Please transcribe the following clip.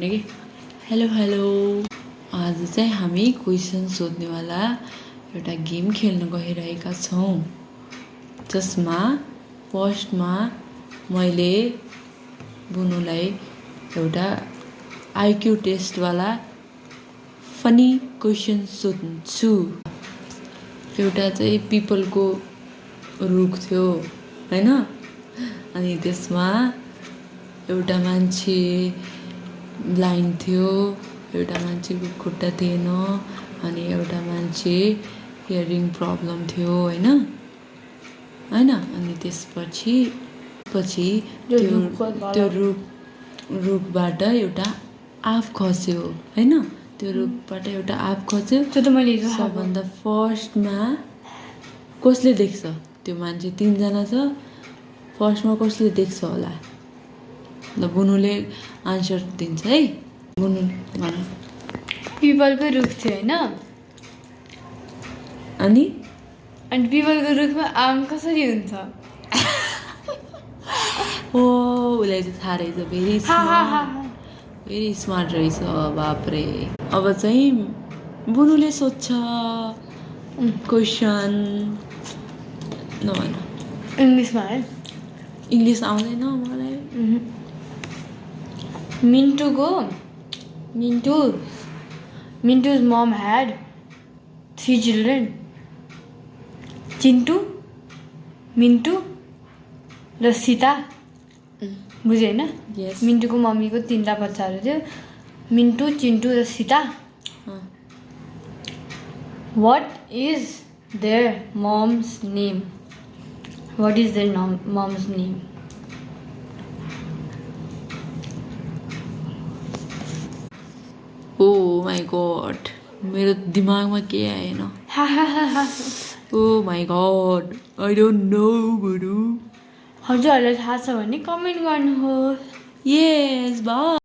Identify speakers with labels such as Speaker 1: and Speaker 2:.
Speaker 1: भने कि hello hello आज चाहिँ हामी क्वेसन सोध्नेवाला एउटा गेम खेल्न गइरहेका छौँ जसमा फर्स्टमा मैले बुनुलाई एउटा आइक्यू टेस्टवाला फनी क्वेसन सोध्छु। एउटा चाहिँ पिपलको रुख थियो हैन, अनि त्यसमा एउटा मान्छे ब्लाइन्ड थियो, एउटा मान्छेको खुट्टा थिएन, अनि एउटा मान्छे हियरिङ प्रब्लम थियो हैन। अनि त्यसपछि त्यो रुखबाट एउटा आँप खस्यो हैन। त्यो रुखबाट एउटा आँप खस्यो।
Speaker 2: त्यो त मैले
Speaker 1: सबभन्दा फर्स्टमा कसले देख्छ? त्यो मान्छे 3 जना छ। फर्स्टमा कसले देख्छ होला? ल बुनुले आन्सर दिन्छ है। बुनु भन।
Speaker 2: पिपलको रुख थियो हैन,
Speaker 1: अनि
Speaker 2: पिपलको रुखमा आम कसरी हुन्छ?
Speaker 1: ओ उसलाई चाहिँ थाहा रहेछ। भेरी स्मार्ट रहेछ। बापरे। अब चाहिँ बुनुले सोध्छ क्वेसन। नभन
Speaker 2: इङ्ग्लिसमा है।
Speaker 1: इङ्ग्लिस आउँदैन मलाई।
Speaker 2: Mintu's mom had 3 children. चिन्टु, मिन्टु र सीता। बुझ्यो हैन?
Speaker 1: Yes.
Speaker 2: मिन्टुको मम्मीको 3टा बच्चाहरू थियो, मिन्टु, चिन्टु र Sita. What is their mom's name? What is their mom's name?
Speaker 1: Oh my god, मेरो दिमागमा के आएन। Oh my god, I don't know गुरु।
Speaker 2: हजुरहरूलाई थाहा छ भने कमेन्ट गर्नुहोस्।
Speaker 1: Yes, bye.